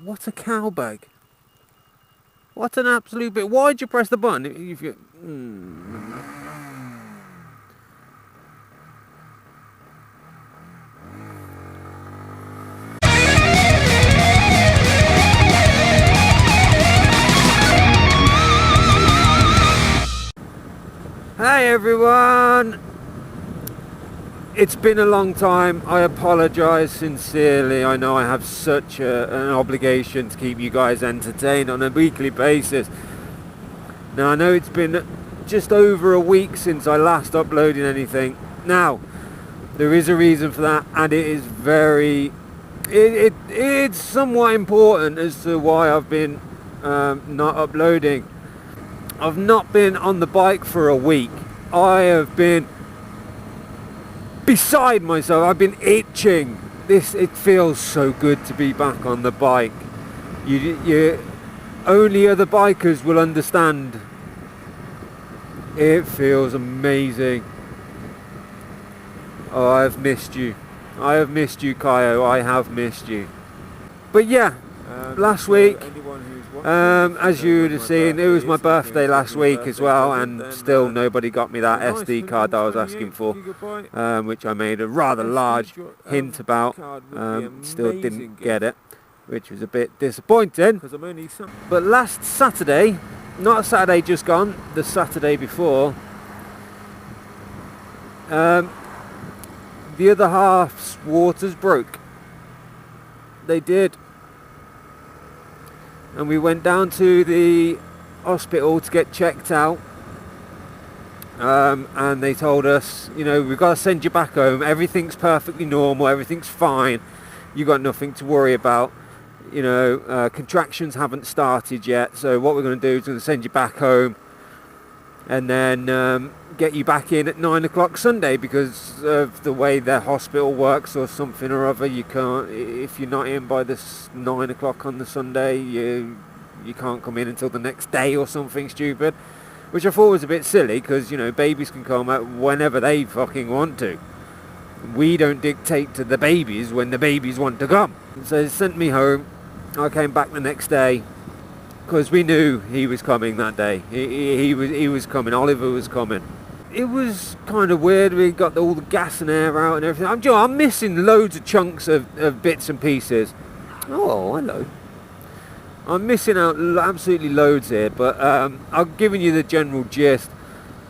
What a cowbag. What an absolute bit. Why'd you press the button? If you, Hey everyone! It's been a long time. I apologise sincerely. I know I have such an obligation to keep you guys entertained on a weekly basis. Now I know it's been just over a week since I last uploaded anything. Now, there is a reason for that, and it is it's somewhat important as to why I've been not uploading. I've not been on the bike for a week. I have been beside myself. I've been itching. It feels so good to be back on the bike. You only other bikers will understand. It feels amazing. Oh, I have missed you. I have missed you, Kaio. I have missed you. But yeah, last week, as you would have seen, it was my birthday last week as well, and still nobody got me that SD card that I was asking for, which I made a rather large hint about. Still didn't get it, which was a bit disappointing. But last Saturday, not a Saturday just gone, the Saturday before, the other half's waters broke. They did. And we went down to the hospital to get checked out, and they told us, you know, we've got to send you back home. Everything's perfectly normal, everything's fine, you got nothing to worry about, you know, contractions haven't started yet, so what we're going to do is going to send you back home and then get you back in at 9 o'clock Sunday, because of the way their hospital works or something or other. You can't, if you're not in by this 9 o'clock on the Sunday, you can't come in until the next day or something stupid, which I thought was a bit silly, because, you know, babies can come out whenever they fucking want to. We don't dictate to the babies when the babies want to come. So they sent me home. I came back the next day, because we knew he was coming that day. He was coming. Oliver was coming. It was kind of weird. We got all the gas and air out and everything. I'm missing loads of chunks of bits and pieces. Oh, hello. I'm missing out absolutely loads here, but I'm giving you the general gist.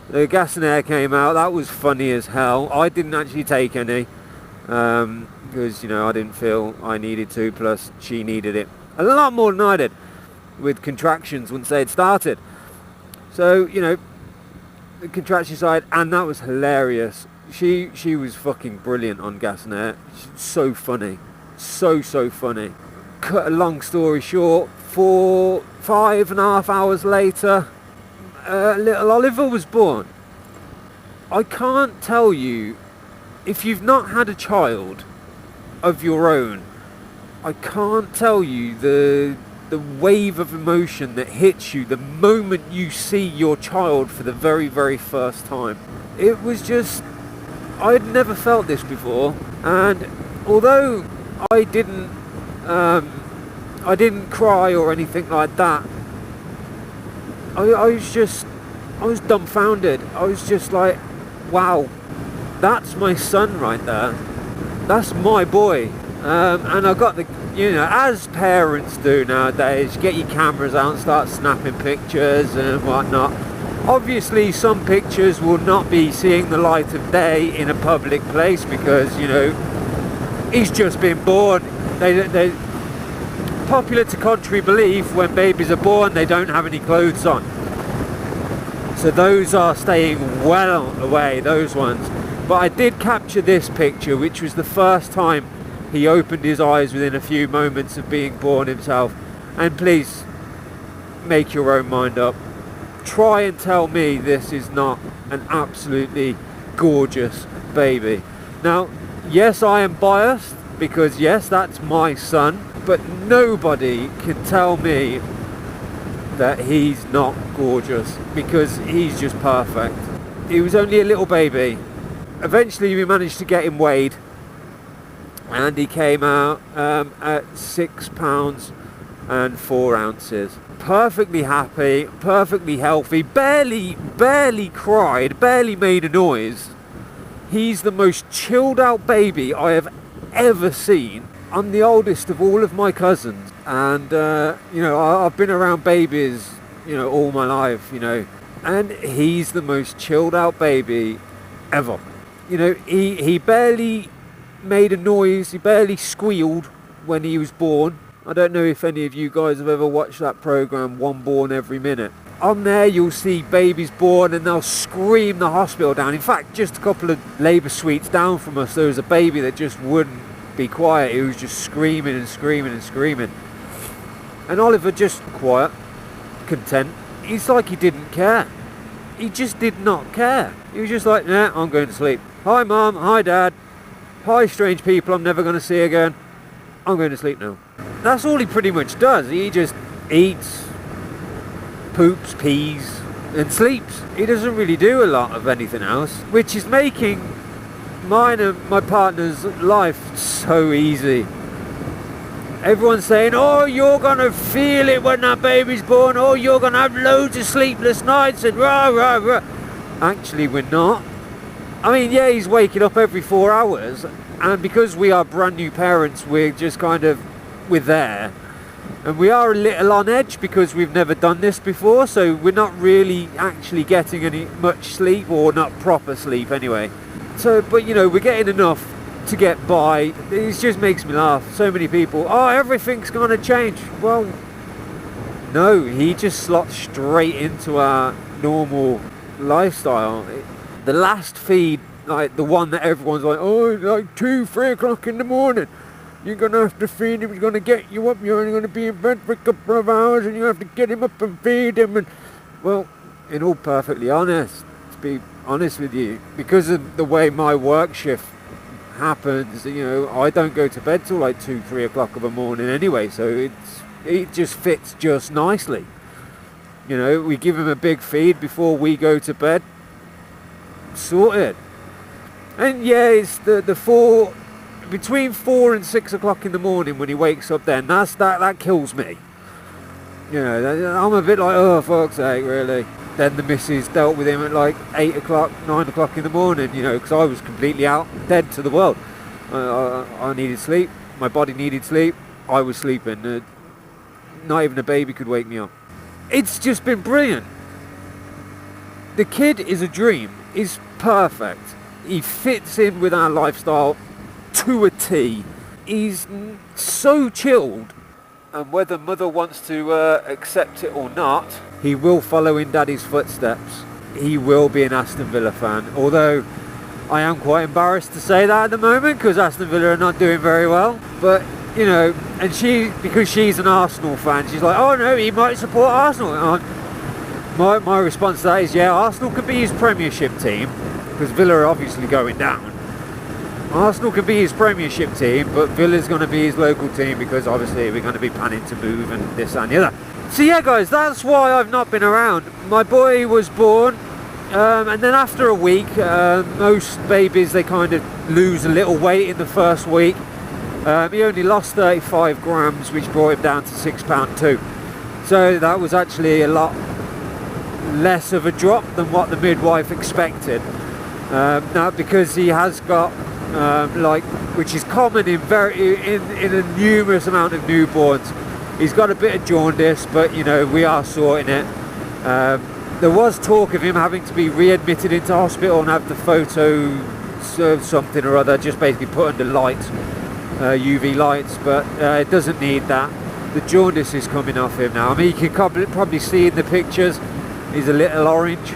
The gas and air came out. That was funny as hell. I didn't actually take any, because, you know, I didn't feel I needed to, plus she needed it a lot more than I did with contractions once they had started. So, you know, the contraction side, and that was hilarious. She was fucking brilliant on gas and air. She's so funny, so funny. Cut a long story short, 5.5 hours later, little Oliver was born. I can't tell you, if you've not had a child of your own, I can't tell you the wave of emotion that hits you the moment you see your child for the very, very first time. It was just, I'd never felt this before, and although I didn't cry or anything like that, I was dumbfounded. I was just like, wow, that's my son right there. That's my boy. And I got the, you know, as parents do nowadays, get your cameras out and start snapping pictures and whatnot. Obviously some pictures will not be seeing the light of day in a public place, because, you know, he's just been born. They popular to contrary belief, when babies are born they don't have any clothes on, so those are staying well away, those ones. But I did capture this picture, which was the first time he opened his eyes within a few moments of being born himself. And please make your own mind up. Try and tell me this is not an absolutely gorgeous baby. Now, yes, I am biased, because yes, that's my son, but nobody can tell me that he's not gorgeous, because he's just perfect. He was only a little baby. Eventually we managed to get him weighed, and he came out at £6 and 4 ounces. Perfectly happy, perfectly healthy, barely cried, barely made a noise. He's the most chilled out baby I have ever seen. I'm the oldest of all of my cousins, and you know, I've been around babies, you know, all my life, you know, and he's the most chilled out baby ever. You know, he barely made a noise, he barely squealed when he was born. I don't know if any of you guys have ever watched that program, One Born Every Minute. On there you'll see babies born and they'll scream the hospital down. In fact, just a couple of labour suites down from us, there was a baby that just wouldn't be quiet. He was just screaming and screaming and screaming. And Oliver just quiet, content. It's like he didn't care. He just did not care. He was just like, nah, I'm going to sleep. Hi mum, hi dad, hi strange people I'm never going to see again. I'm going to sleep now. That's all he pretty much does. He just eats, poops, pees and sleeps. He doesn't really do a lot of anything else, which is making mine and my partner's life so easy. Everyone's saying, oh, you're going to feel it when that baby's born. Oh, you're going to have loads of sleepless nights and rah, rah, rah. Actually, we're not. I mean, yeah, he's waking up every 4 hours. And because we are brand new parents, we're just kind of, we're there. And we are a little on edge because we've never done this before. So we're not really actually getting any much sleep, or not proper sleep anyway. So, but you know, we're getting enough to get by. It just makes me laugh. So many people, oh, everything's going to change. Well, no, he just slots straight into our normal lifestyle. The last feed, like the one that everyone's like, oh, like 2-3 o'clock in the morning, you're going to have to feed him, he's going to get you up, you're only going to be in bed for a couple of hours and you have to get him up and feed him. And well, in all perfectly honest, to be honest with you, because of the way my work shift happens, you know, I don't go to bed till like 2-3 o'clock of the morning anyway, so it just fits just nicely. You know, we give him a big feed before we go to bed, sorted. And yeah, it's the 4, between 4 and 6 o'clock in the morning when he wakes up, then that kills me. You know, I'm a bit like, oh, fuck's sake, really. Then the missus dealt with him at like 8 o'clock, 9 o'clock in the morning, you know, because I was completely out, dead to the world. I needed sleep, my body needed sleep, I was sleeping. Not even a baby could wake me up. It's just been brilliant. The kid is a dream, he's perfect. He fits in with our lifestyle to a T. He's so chilled. And whether mother wants to accept it or not, he will follow in daddy's footsteps. He will be an Aston Villa fan. Although I am quite embarrassed to say that at the moment because Aston Villa are not doing very well. But, you know, and because she's an Arsenal fan, she's like, oh no, he might support Arsenal. And my response to that is, yeah, Arsenal could be his Premiership team because Villa are obviously going down. Arsenal can be his Premiership team, but Villa's going to be his local team because obviously we're going to be planning to move and this and the other. So yeah guys, that's why I've not been around. My boy was born and then after a week, most babies, they kind of lose a little weight in the first week. He only lost 35 grams, which brought him down to 6 pound 2. So that was actually a lot less of a drop than what the midwife expected. Now because he has got like, which is common in a numerous amount of newborns, he's got a bit of jaundice, but you know, we are sorting it. There was talk of him having to be readmitted into hospital and have the photo something or other, just basically put under lights, UV lights, but it doesn't need that. The jaundice is coming off him now. I mean, you can probably see in the pictures he's a little orange,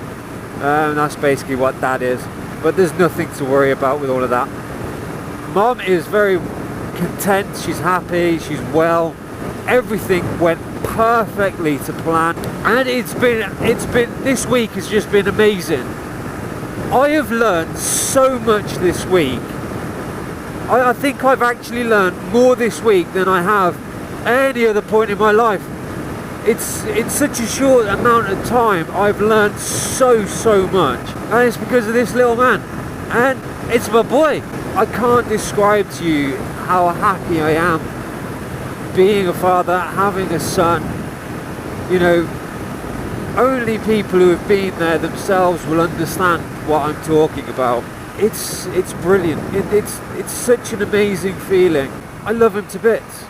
and that's basically what that is. But there's nothing to worry about with all of that. Mom is very content, she's happy, she's well. Everything went perfectly to plan, and it's been this week has just been amazing. I have learned so much this week. I think I've actually learned more this week than I have any other point in my life. It's such a short amount of time. I've learned so much, and it's because of this little man, and it's my boy. I can't describe to you how happy I am being a father, having a son, you know, only people who have been there themselves will understand what I'm talking about. It's brilliant. It's such an amazing feeling. I love him to bits.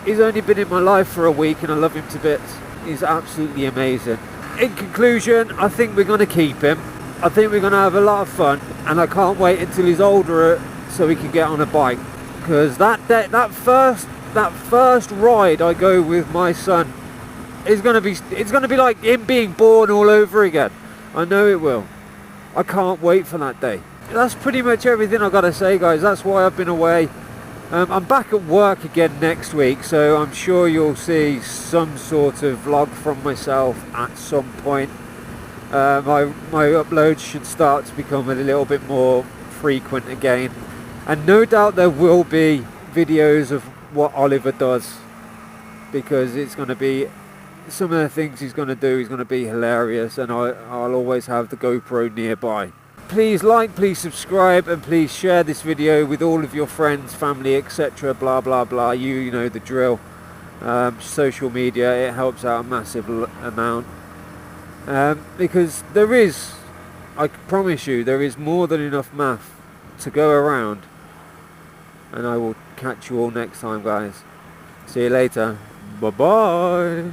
He's only been in my life for a week and I love him to bits. He's absolutely amazing. In conclusion, I think we're going to keep him. I think we're going to have a lot of fun, and I can't wait until he's older so he can get on a bike. Because that first ride I go with my son is going to be like him being born all over again. I know it will. I can't wait for that day. That's pretty much everything I've got to say, guys. That's why I've been away. I'm back at work again next week, so I'm sure you'll some sort of vlog from myself at some point. My uploads should start to become a little bit more frequent again, and no doubt there will be videos of what Oliver does, because it's going to be, some of the things he's going to do is going to be hilarious, and I'll always have the GoPro nearby. Please like, please subscribe, and please share this video with all of your friends, family, etc. Blah blah blah. You know the drill. Social media, it helps out a massive amount, because I promise you, there is more than enough math to go around. And I will catch you all next time, guys. See you later. Bye bye.